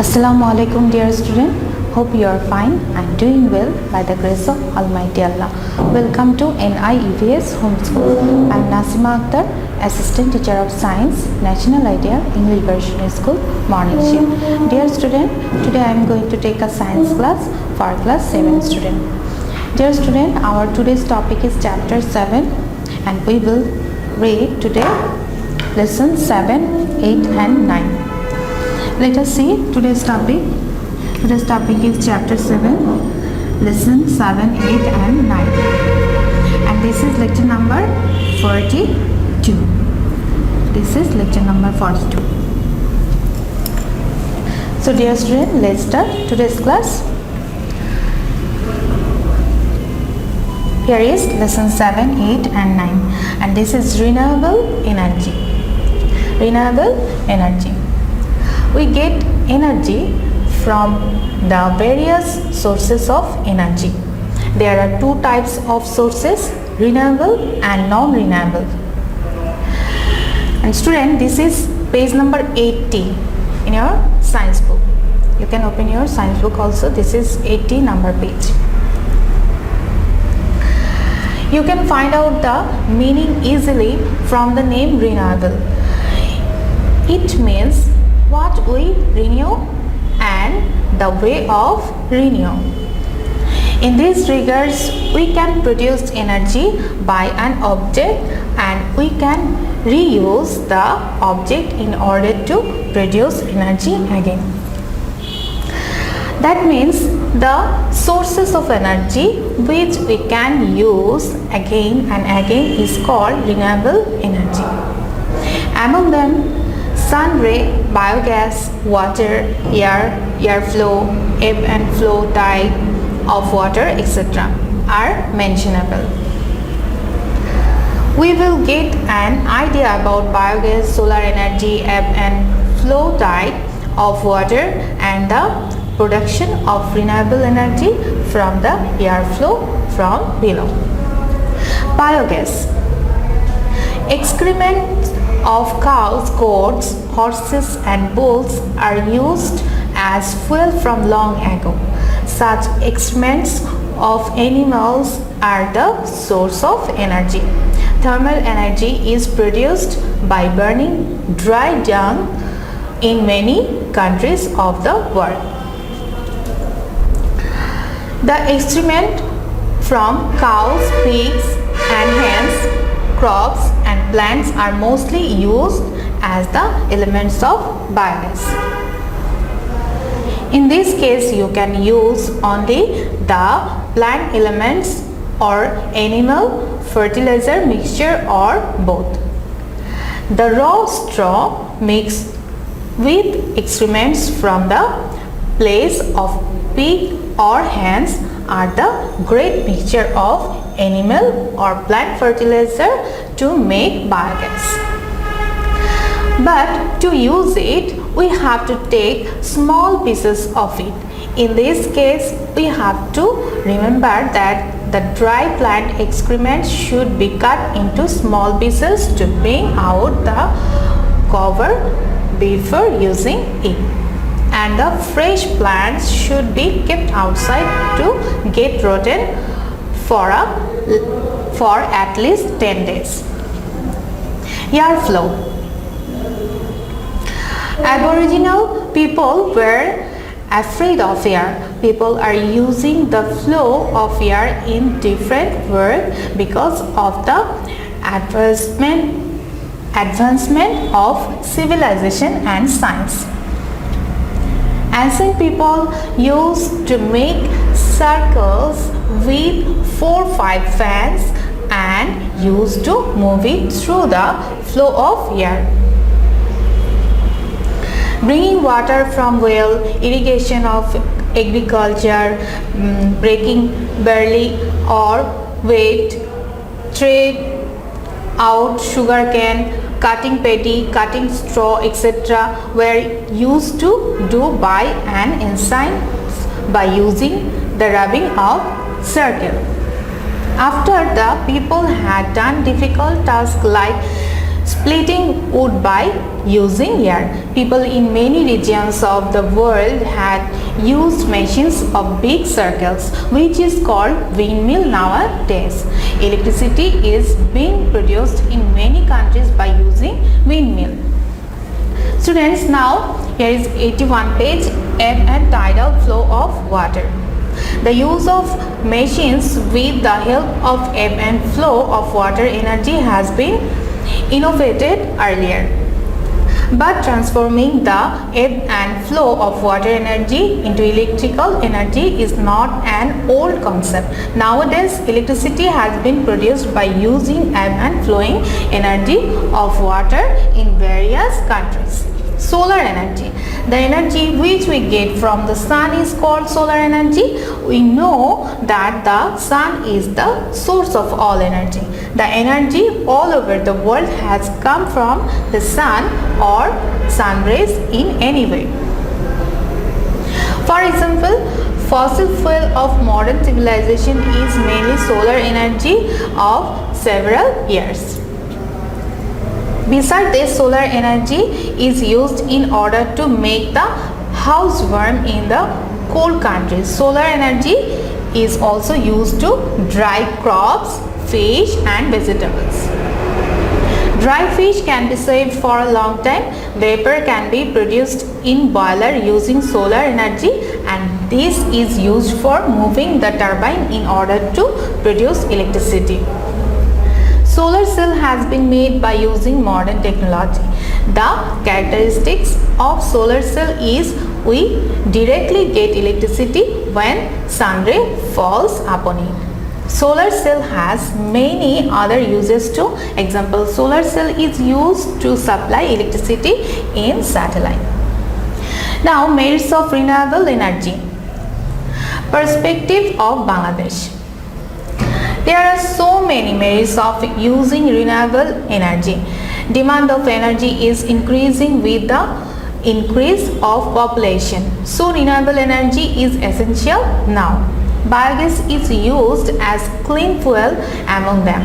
Assalamu alaikum dear student. Hope you are fine and doing well by the grace of Almighty Allah. Welcome to NIEVS Homeschool. I am Nasima Akhtar, Assistant Teacher of Science, National Idea English Version School, Morning Shift. Dear student, today I am going to take a science class for class 7 student. Dear student, our today's topic is chapter 7 and we will read today lesson 7, 8 and 9. Let us see today's topic. Today's topic is chapter 7, lesson 7, 8 and 9. And this is lecture number 42. This is lecture number 42. So dear student, let's start today's class. Here is lesson 7, 8 and 9. And this is renewable energy. Renewable energy. We get energy from the various sources of energy. There are two types of sources, renewable and non-renewable. And student, this is page number 80 in your science book. You can open your science book also. This is 80 number page. You can find out the meaning easily from the name renewable. It means what we renew and the way of renew. In these regards, we can produce energy by an object and we can reuse the object in order to produce energy again. That means the sources of energy which we can use again and again is called renewable energy. Among them, sun ray, biogas, water, airflow, ebb and flow tide of water, etc. are mentionable. We will get an idea about biogas, solar energy, ebb and flow tide of water and the production of renewable energy from the airflow from below. Biogas. Excrement of cows, goats, horses and bulls are used as fuel from long ago. Such excrements of animals are the source of energy. Thermal energy is produced by burning dry dung in many countries of the world. The excrement from cows, pigs and hens, crops and plants are mostly used as the elements of biogas. In this case, you can use only the plant elements or animal fertilizer mixture or both. The raw straw mixed with excrements from the place of pig or hens are the great mixture of animal or plant fertilizer to make biogas. But to use it, we have to take small pieces of it. In this case, we have to remember that the dry plant excrement should be cut into small pieces to bring out the cover before using it. And the fresh plants should be kept outside to get rotten for at least 10 days. Airflow. Aboriginal people were afraid of air. People are using the flow of air in different work because of the advancement of civilization and science. Ancient people used to make circles with 4-5 fans and used to move it through the flow of air. Bringing water from well, irrigation of agriculture, breaking barley or wheat, trade out sugarcane, cutting paddy, cutting straw, etc. were used to do by an ensign by using the rubbing of circle. After the people had done difficult tasks like splitting wood by using air. People in many regions of the world had used machines of big circles, which is called windmill nowadays. Electricity is being produced in many countries by using windmill. Students, now here is 81 page, ebb and tidal flow of water. The use of machines with the help of ebb and flow of water energy has been innovated earlier. But transforming the ebb and flow of water energy into electrical energy is not an old concept. Nowadays, electricity has been produced by using ebb and flowing energy of water in various countries. Solar energy. The energy which we get from the sun is called solar energy. We know that the sun is the source of all energy. The energy all over the world has come from the sun or sun rays in any way. For example, fossil fuel of modern civilization is mainly solar energy of several years. Besides this, solar energy is used in order to make the house warm in the cold countries. Solar energy is also used to dry crops, fish and vegetables. Dry fish can be saved for a long time. Vapor can be produced in boiler using solar energy, and this is used for moving the turbine in order to produce electricity. Solar cell has been made by using modern technology. The characteristics of solar cell is we directly get electricity when sun ray falls upon it. Solar cell has many other uses too. Example, solar cell is used to supply electricity in satellite. Now, merits of renewable energy. Perspective of Bangladesh. There are so many merits of using renewable energy. Demand of energy is increasing with the increase of population. So renewable energy is essential now. Biogas is used as clean fuel among them.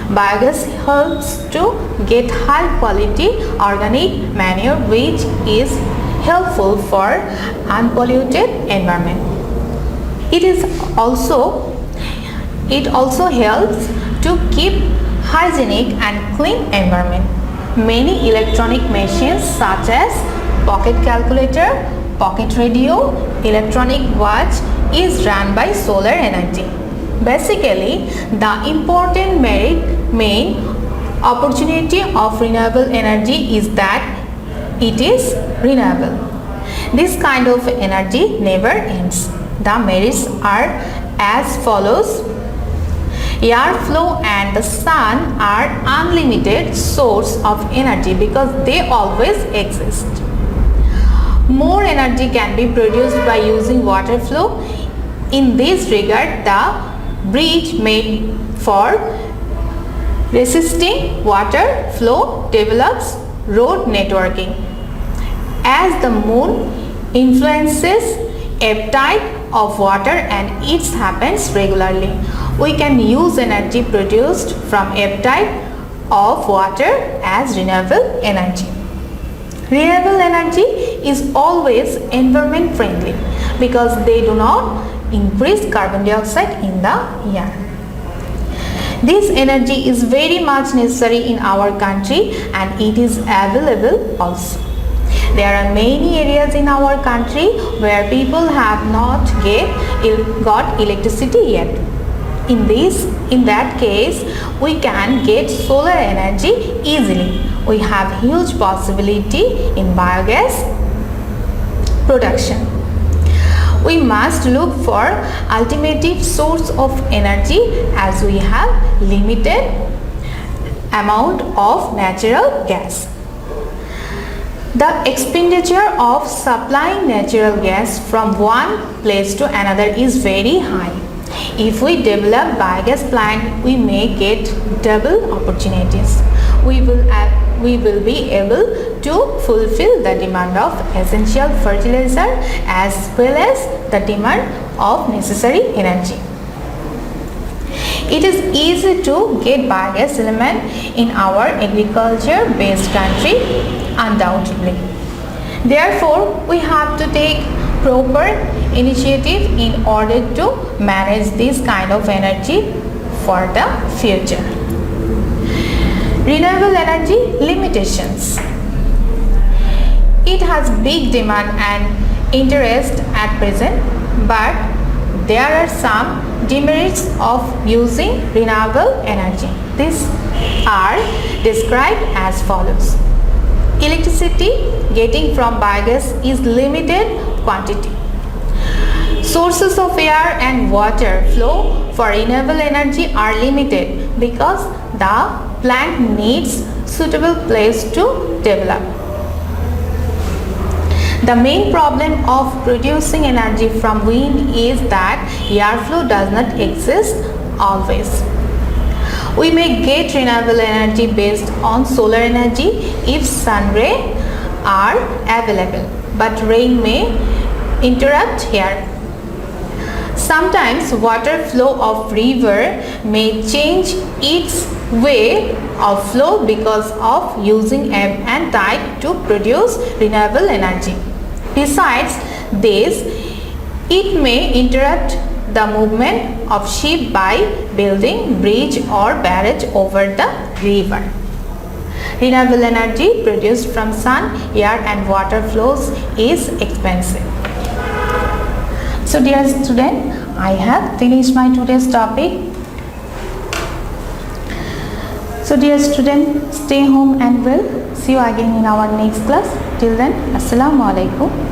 Biogas helps to get high quality organic manure, which is helpful for unpolluted environment. It also helps to keep hygienic and clean environment. Many electronic machines such as pocket calculator, pocket radio, electronic watch is run by solar energy. Basically, the important main opportunity of renewable energy is that it is renewable. This kind of energy never ends. The merits are as follows. Air flow and the sun are unlimited source of energy because they always exist. More energy can be produced by using water flow. In this regard, the bridge made for resisting water flow develops road networking. As the moon influences ebb tide of water and it happens regularly, we can use energy produced from ebb tide of water as renewable energy. Renewable energy is always environment friendly because they do not increase carbon dioxide in the air. This energy is very much necessary in our country and it is available also. There are many areas in our country where people have not got electricity yet. In that case, we can get solar energy easily. We have huge possibility in biogas production. We must look for alternative source of energy as we have limited amount of natural gas. The expenditure of supplying natural gas from one place to another is very high. If we develop biogas plant, we may get double opportunities. We will be able to fulfill the demand of essential fertilizer as well as the demand of necessary energy. It is easy to get biogas element in our agriculture-based country, undoubtedly. Therefore, we have to take proper initiative in order to manage this kind of energy for the future. Renewable energy limitations. It has big demand and interest at present, but there are some demerits of using renewable energy. These are described as follows. Electricity getting from biogas is limited quantity. Sources of air and water flow for renewable energy are limited because the plant needs suitable place to develop. The main problem of producing energy from wind is that airflow does not exist always. We may get renewable energy based on solar energy if sun rays are available, but rain may interrupt here. Sometimes water flow of river may change its way of flow because of using ebb and tide to produce renewable energy. Besides this, it may interrupt the movement of ship by building bridge or barrage over the river. Renewable energy produced from sun, air and water flows is expensive. So dear student, I have finished my today's topic. So dear student, stay home and well. See you again in our next class. Till then, Assalamu alaikum.